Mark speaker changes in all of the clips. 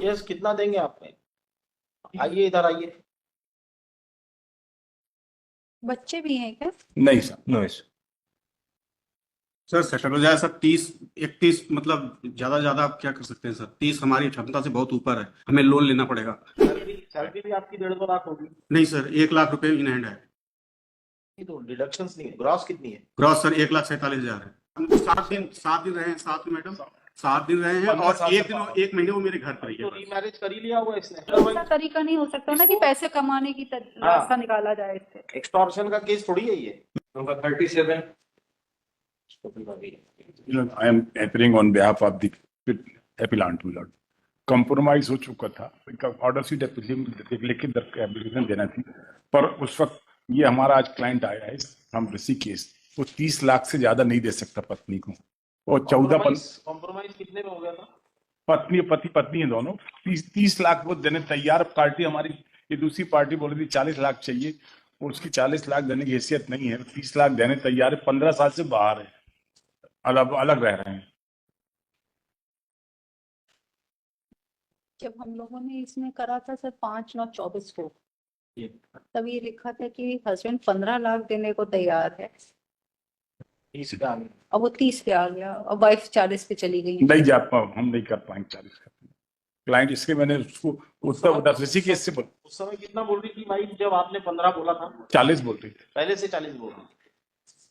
Speaker 1: Yes कितना देंगे आप? आइए इधर आइए।
Speaker 2: बच्चे भी हैं क्या?
Speaker 3: नहीं सर।
Speaker 4: नो
Speaker 5: सर सेटल हो जाए सर। 30 31 मतलब ज्यादा आप क्या कर सकते हैं सर? 30 हमारी क्षमता से बहुत ऊपर है, हमें लोन लेना पड़ेगा।
Speaker 1: सैलरी भी आपकी 1.5-2 लाख होगी।
Speaker 5: नहीं सर, 1 लाख रुपए इन हैंड है।
Speaker 1: ये तो डिडक्शंस नहीं है, ग्रॉस कितनी है?
Speaker 5: ग्रॉस सर 1,47,000 है। हम 7 दिन रहे हैं साथ में मैडम, 7 दिन रहे हैं और एक महीने वो मेरे घर पर ही
Speaker 1: तो
Speaker 5: है।
Speaker 1: रीमैरिज कर ही लिया होगा इसने।
Speaker 2: ऐसा तरीका नहीं हो सकता ना कि पैसे कमाने की रास्ता निकाला जाए इससे।
Speaker 1: एक्सटॉर्शन का केस थोड़ी है ये।
Speaker 4: Number 37
Speaker 3: I am appearing on behalf of the appellant my lord. Compromise हो चुका था, इनका ऑर्डर शीट लिखित एप्लीकेशन देना थी, पर उस वक्त ये हमारा आज क्लाइंट आया है हम ऋषिकेश, वो 30 लाख से ज्यादा नहीं दे सकता पत्नी को, और 14
Speaker 1: कॉम्प्रोमाइज कितने में हो गया था?
Speaker 3: पति है दोनों, 30 लाख वो देने तैयार। पार्टी हमारी ये दूसरी पार्टी बोल रही थी 40 लाख चाहिए, उसकी 40 लाख देने की हैसियत नहीं है, 30 लाख देने तैयार है। 15 साल से बाहर है, अलग रह रहे हैं।
Speaker 2: जब हम लोगों ने इसमें करा था सर 5/9/24 को, तब ये लिखा था कि हस्बैंड 15 लाख देने को तैयार है,
Speaker 1: 30 पे आ गया।
Speaker 2: अब वो 30 पे आ गया और वाइफ 40 पे चली गई।
Speaker 3: नहीं जा पाओ, हम नहीं कर पाएंगे 40 का क्लाइंट, इसके मैंने उसको उत्तर ऋषिकेश से
Speaker 1: उस समय कितना बोल रही थी वाइफ जब आपने 15 बोला था?
Speaker 3: 40 बोल रही थी।
Speaker 1: पहले से 40 बोल रही थी।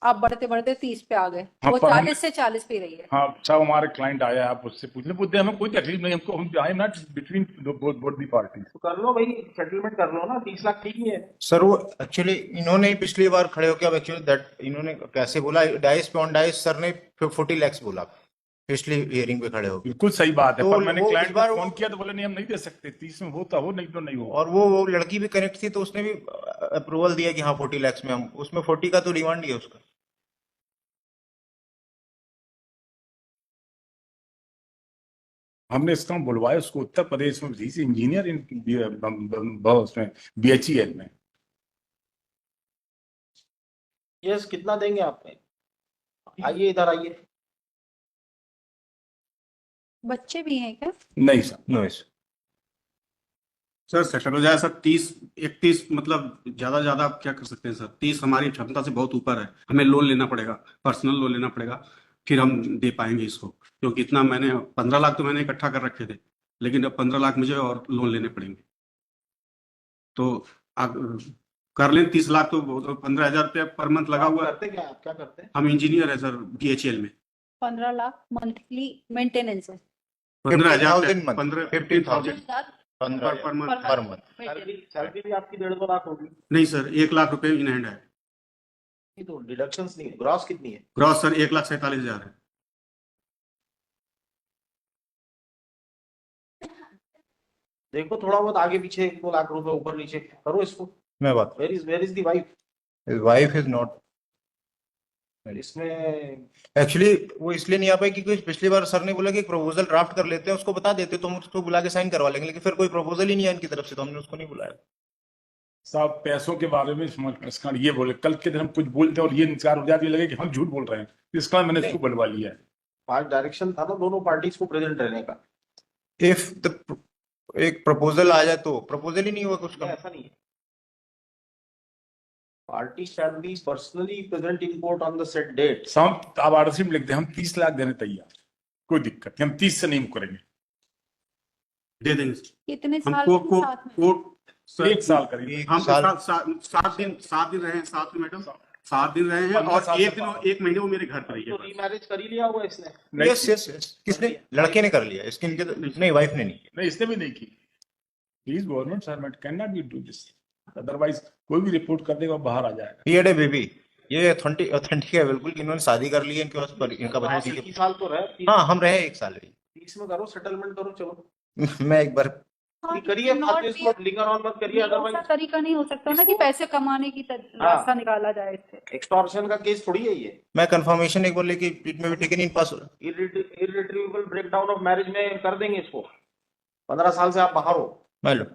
Speaker 2: आप बढ़ते बढ़ते 30 पे आ गए।
Speaker 3: हाँ,
Speaker 2: वो
Speaker 3: पर
Speaker 2: 40 से 40 पे रही है।
Speaker 3: हाँ साहब, हमारे क्लाइंट आया, आप उससे पूछने हमें कोई तकलीफ नहीं, हमको हम I am not between both the party.
Speaker 1: तो कर लो भाई, सेटलमेंट कर लो ना, 30 लाख ठीक ही है।
Speaker 4: सर। वो एक्चुअली इन्होंने ही पिछली बार खड़े होकर, अब एक्चुअली दैट इन्होंने कैसे बोला, डाइस पे ऑन डाइस सर ने 40 लाख बोला पिछली हियरिंग पे खड़े होकर।
Speaker 3: बिल्कुल सही बात है,
Speaker 4: तो
Speaker 3: पर मैंने
Speaker 4: वो
Speaker 3: क्लाइंट
Speaker 4: इस
Speaker 3: को
Speaker 4: बार
Speaker 3: फोन किया तो बोले नहीं हम नहीं दे सकते, 30 में होता हो नहीं तो नहीं हो।
Speaker 4: और वो लड़की भी कनेक्ट थी तो उसने भी अप्रूवल दिया कि हाँ 40 लाख में हम, उसमें 40 का तो डिमांड ही है उसका।
Speaker 3: हमने इसका बुलवाया उसको उत्तर प्रदेश में, इंजीनियर उसमें BHEL में।
Speaker 1: यस कितना देंगे आप? आइए इधर आइए।
Speaker 2: बच्चे भी हैं क्या?
Speaker 3: नहीं सर।
Speaker 4: नो
Speaker 5: सर सेटल हो जाए सर। 30 31 मतलब ज्यादा आप क्या कर सकते हैं सर? 30 हमारी क्षमता से बहुत ऊपर है, हमें लोन लेना पड़ेगा, पर्सनल लोन लेना पड़ेगा, फिर हम दे पाएंगे इसको। क्योंकि इतना मैंने 15 लाख तो मैंने इकट्ठा कर रखे थे, लेकिन अब 15 लाख मुझे और लोन लेने पड़ेंगे। तो आप कर लें 30 लाख, तो 15,000 रुपया पर मंथ लगा हुआ है।
Speaker 1: करते क्या, आप क्या करते हैं?
Speaker 5: हम इंजीनियर है सर BHEL में।
Speaker 2: 15 लाख मंथली मेंटेनेंस है।
Speaker 5: 15,000
Speaker 4: 50,000
Speaker 5: per month.
Speaker 4: Per month.
Speaker 1: Salary भी आपकी 1.5-2 लाख होगी।
Speaker 5: नहीं सर, 1 लाख रुपए इन हैंड है।
Speaker 1: ये तो डिडक्शंस नहीं है, ग्रॉस कितनी है?
Speaker 5: ग्रॉस सर 1,47,000 है।
Speaker 1: देखो थोड़ा बहुत आगे पीछे 1-2 लाख रुपए ऊपर नीचे करो इसको।
Speaker 4: मैं बात,
Speaker 1: where is the wife?
Speaker 4: Wife is not
Speaker 1: इसमें
Speaker 4: एक्चुअली, वो इसलिए नहीं आ पाई क्योंकि पिछली बार सर ने बोला कि एक प्रपोजल ड्राफ्ट कर लेते हैं, उसको बता देते तो हम उसको बुला के साइन करवा लेंगे, लेकिन फिर कोई प्रपोजल ही नहीं है इनकी तरफ से, तो हमने उसको नहीं बुलाया।
Speaker 3: साहब पैसों के बारे में इसका ये बोले, कल के दिन हम कुछ बोलते और ये इंतजार हो जाती, लगे कि हम झूठ बोल रहे हैं, इसका मैंने इसको बुलवा लिया है।
Speaker 1: 5 डायरेक्शन था ना दोनों पार्टीज को प्रेजेंट रहने का।
Speaker 4: इफ द एक प्रपोजल आ जाए तो प्रपोजल ही नहीं हुआ कुछ का।
Speaker 1: ऐसा नहीं है, party shall be personally present in court on the set date.
Speaker 3: साहब आप आरसी में लिख दे हम 30 लाख देने तैयार, कोई दिक्कत नहीं, हम 30 से नहीं मुकरेंगे,
Speaker 5: दे देंगे।
Speaker 2: कितने
Speaker 5: हम
Speaker 2: साल
Speaker 5: कोर्ट
Speaker 2: के
Speaker 5: को
Speaker 2: साथ में?
Speaker 3: तो 1 साल करेंगे।
Speaker 5: हम
Speaker 4: साल-
Speaker 5: 7 दिन रहे हैं साथ में मैडम, 7 दिन रहे हैं
Speaker 3: 15
Speaker 5: और
Speaker 3: साल से
Speaker 5: एक महीने वो मेरे घर पर ही
Speaker 1: तो
Speaker 5: है।
Speaker 1: रीमैरिज कर ही लिया होगा इसने।
Speaker 4: यस यस यस, किसने? लड़के ने कर लिया, इसके इनके नहीं, वाइफ ने नहीं।
Speaker 3: नहीं इसने भी नहीं की। Please government servant can not be do this, otherwise कोई भी रिपोर्ट कर देगा बाहर आ जाएगा।
Speaker 4: ही हैड ए बेबी, ये ऑथेंटिक है बिल्कुल कि इन्होंने शादी कर ली है, इनके पास इनका बच्चा
Speaker 1: आप
Speaker 4: ठीक
Speaker 1: 21 साल तो रहे।
Speaker 4: है। हाँ हम रहे 1 साल ही।
Speaker 1: 30 में करो, सेटलमेंट करो, चलो
Speaker 4: मैं एक बार
Speaker 2: हाँ,
Speaker 1: करिए,
Speaker 2: not
Speaker 1: बाद में
Speaker 2: be-
Speaker 1: इसको लिंगर ऑन मत करिए,
Speaker 2: ऐसा
Speaker 1: अदरवाइज
Speaker 2: तरीका नहीं हो सकता ना कि पैसे कमाने की रास्ता निकाला जाए इससे।
Speaker 1: एक्सटॉर्शन का केस थोड़ी है ये।
Speaker 4: मैं कंफर्मेशन एक बार लेके इट में भी taken in pass.
Speaker 1: Irretrievable breakdown of marriage में कर देंगे इसको। 15 साल से आप बाहर हो,
Speaker 4: मान लो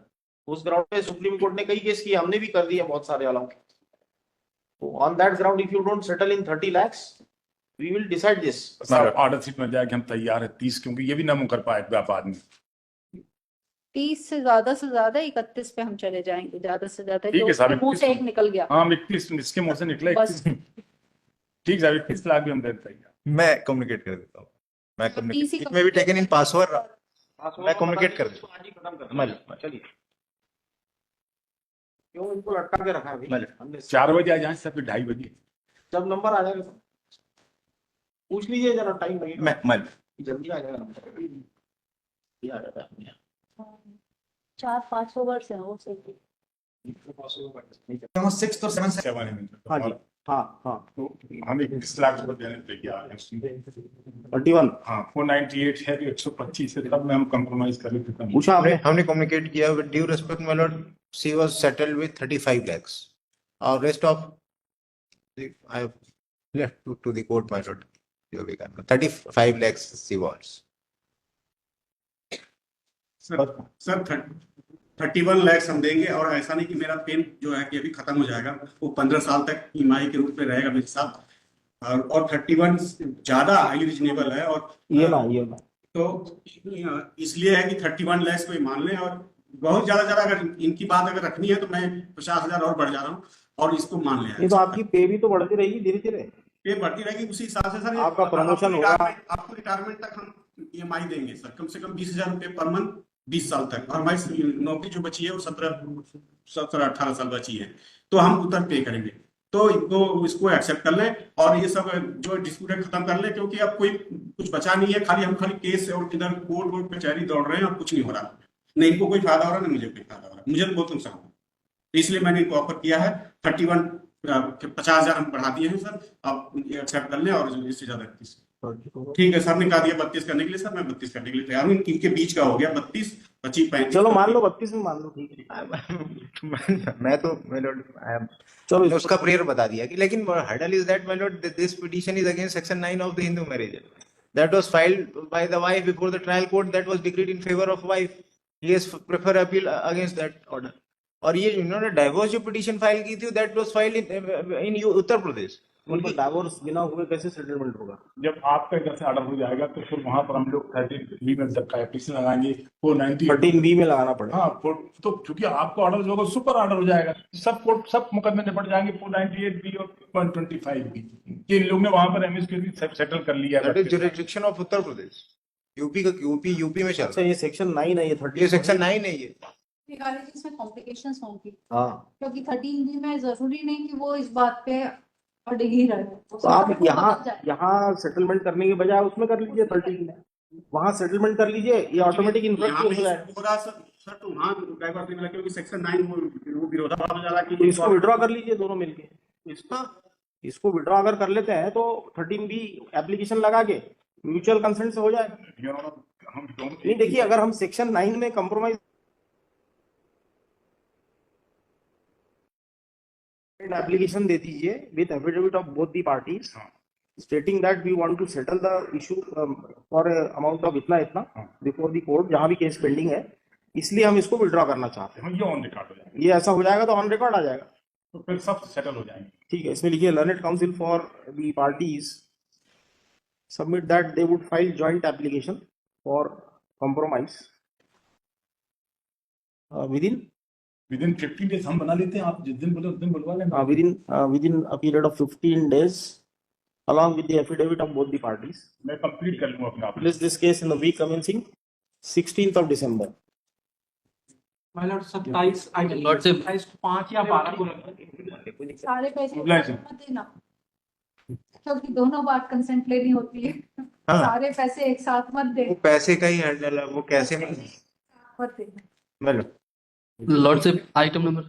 Speaker 1: उस ग्राउंड पे सुप्रीम कोर्ट ने कई केस किए, हमने भी कर दिए बहुत सारे अलाउ। तो on that ground if you don't settle in 30 lakhs we will decide this.
Speaker 3: Order sheet में जाके हम तैयार है 30, क्योंकि ये भी ना मुकर पाए आप आदमी।
Speaker 2: 30 से ज्यादा 31 पे हम चले जाएंगे, ज्यादा से ज्यादा
Speaker 3: ठीक
Speaker 2: जो
Speaker 3: है साहब,
Speaker 2: उसके मुंह से
Speaker 3: 31
Speaker 2: एक निकल गया
Speaker 3: हाँ 31 इसके मुंह से निकला
Speaker 2: बस।
Speaker 3: 31। ठीक है 31 लाख भी हम दे देंगे।
Speaker 4: मैं कम्युनिकेट कर देता हूँ, मैं
Speaker 2: तो
Speaker 4: communicate,
Speaker 2: PC
Speaker 4: it may be taken in password.
Speaker 1: Password
Speaker 4: मैं
Speaker 1: को
Speaker 4: communicate
Speaker 1: बता
Speaker 4: कर
Speaker 1: दीजिए, इसको आज ही खत्म कर
Speaker 4: मैं
Speaker 1: देंगे। चलिए, क्यों इनको लटका के रखा है अभी?
Speaker 4: मैं-
Speaker 1: हमने
Speaker 3: 4 बजे आ जाए सब, फिर 2:30 बजे।
Speaker 1: जब नंबर आ जाएगा तो पूछ लीजिए, जरा टाइम लगेगा,
Speaker 4: मैं
Speaker 1: जल्दी आ जाएगा नंबर, ये आ जाता है अपने आप।
Speaker 2: 4-5 ओवर से वो सही।
Speaker 1: नहीं,
Speaker 4: 6 और 7
Speaker 3: 7 में
Speaker 1: हाँ जी, हाँ हाँ,
Speaker 3: तो हमें 21 लाख रुपए देने तैयार हैं।
Speaker 1: 31
Speaker 3: हाँ 498 है कि 125 है, तब में हम कॉम्प्रोमाइज कर लेते हैं।
Speaker 1: पूछा आपने?
Speaker 4: हमने कम्युनिकेट किया with due respect my lord, she was settled with 35 lakhs और rest of I have left to the court my lord, जो भी करना 35 lakhs she wants.
Speaker 5: Sir 31 lakh हम देंगे, और ऐसा नहीं कि मेरा पेन जो है कि अभी खत्म हो जाएगा, वो 15 साल तक ईएमआई के रूप में रहेगा मेरे साथ, और 31 ज्यादा हाईली रीजनेबल है। और
Speaker 1: ये ना
Speaker 5: तो इसलिए है कि 31 लाख को ही मान लें, और बहुत ज्यादा अगर इनकी बात अगर रखनी है तो मैं 50,000 और बढ़ जा रहा हूँ, और इसको मान लें।
Speaker 1: ये तो आपकी पे भी तो बढ़ती रहेगी धीरे धीरे।
Speaker 5: पे बढ़ती रहेगी, उसी हिसाब से सर
Speaker 1: आपका promotion होगा।
Speaker 5: आपको रिटायरमेंट तक हम ईएमआई देंगे सर, कम से कम 20,000 रुपये पर मंथ 20 साल तक, और हमारी नौकरी जो बची है वो 17-18 साल बची है, तो हम उतना पे करेंगे। तो इसको एक्सेप्ट कर लें, और ये सब जो डिस्प्यूट है खत्म कर लें, क्योंकि अब कोई कुछ बचा नहीं है, खाली केस और इधर कोर्ट वोर्ट कचहरी दौड़ रहे हैं, और कुछ नहीं हो रहा, नहीं इनको कोई फायदा हो रहा, नहीं मुझे कोई फायदा हो रहा, मुझे तो बहुत नुकसान हो रहा। इसलिए मैंने इनको ऑफर किया है 31 50,000 हम बढ़ा दिए हैं सर, आप एक्सेप्ट कर लें, और इससे ज्यादा 31। ठीक है, सर ने कहा दिया 32 करने के लिए, सर मैं 32 करने के लिए तैयार हूँ, इनके बीच का हो गया 32, 25, 35।
Speaker 1: चलो मान लो 32 में मान लो, ठीक है।
Speaker 4: मैं तो माय लॉर्ड
Speaker 1: चलो
Speaker 4: उसका प्रेयर बता दिया कि, लेकिन hurdle is that my Lord, this petition is against section 9 of the Hindu marriage that was filed by the wife before the trial court, that was decreed in favor of wife. He has prefer appeal against that order. और ये इन्होंने divorce जो petition file की थी, that was filed in Uttar Pradesh.
Speaker 1: उनको divorce बिना हुए कैसे सेटलमेंट होगा?
Speaker 3: जब आपका इधर से ऑर्डर हो जाएगा तो फिर वहां पर हम लोग 13B में का एप्लीकेशन लगाएंगे, 490
Speaker 1: 13B में लगाना पड़ेगा।
Speaker 3: हाँ तो चूंकि आपका ऑर्डर जो होगा सुपर ऑर्डर हो जाएगा, सब मुकदमे निपट जाएंगे, 498B और 125B। इन लोग ने वहां पर एमएसपी सेटल कर लिया
Speaker 4: That is jurisdiction of Uttar Pradesh, UP में चल
Speaker 1: अच्छा, ये सेक्शन 9 है, ये 30
Speaker 4: ये सेक्शन 9 है ये।
Speaker 2: इसमें कॉम्प्लिकेशंस होंगी,
Speaker 1: हाँ,
Speaker 2: क्योंकि 13B में जरूरी नहीं कि वो इस बात पे अड़े ही रहे।
Speaker 1: तो आप यहाँ सेटलमेंट करने के बजाय उसमें कर लीजिए, 13 में वहाँ सेटलमेंट कर लीजिए, ये ऑटोमेटिक इन्फ्लुएंस हो जाएगा।
Speaker 5: सर तो वहाँ डाइवर्स नहीं मिला, क्योंकि सेक्शन 9 वो विरोधाभास हो जाएगा
Speaker 1: तो
Speaker 5: कि
Speaker 1: इसको विड्रॉ कर लीजिए दोनों मिलके। इसको विड्रॉ अगर कर लेते हैं तो 13B एप्लीकेशन लगा के म्यूचुअल कंसेंट से हो जाएगा।
Speaker 3: हम दोनों
Speaker 1: नहीं, देखिए अगर हम सेक्शन 9 में कंप्रोमाइज एप्लीकेशन दे दीजिए with affidavit of both the parties stating that we want to settle the issue for amount of इतना बिफोर द कोर्ट, जहां भी केस पेंडिंग है, इसलिए हम इसको विड्रॉ करना चाहते हैं।
Speaker 3: ये ऑन रिकॉर्ड हो जाएगा,
Speaker 1: ये ऐसा हो जाएगा तो ऑन रिकॉर्ड आ जाएगा।
Speaker 3: तो फिर सब सेटल हो जाएंगे।
Speaker 1: ठीक है, इसमें लिखिए learned council for the parties submit that they would file joint application for compromise
Speaker 3: with in 15 days हम बना लेते हैं, आप जिस दिन बोले उस दिन बुलवा लेना।
Speaker 1: within a period of 15 days along with the affidavit of both the parties.
Speaker 3: मैं कंप्लीट कर लूंगा अपना।
Speaker 1: Place this case in the week commencing 16th of December.
Speaker 6: My lord, 27 item, 27 को 5 या 12 को रखें।
Speaker 2: सारे पैसे
Speaker 3: Oblige है।
Speaker 2: मत देना, क्योंकि दोनों बार कंसेंट लेनी होती है।
Speaker 4: हाँ।
Speaker 2: सारे पैसे एक साथ मत दे,
Speaker 4: वो पैसे का ही हैंडल है, वो कैसे
Speaker 2: मत देना।
Speaker 4: मतलब
Speaker 6: लॉर्डशिप आइटम नंबर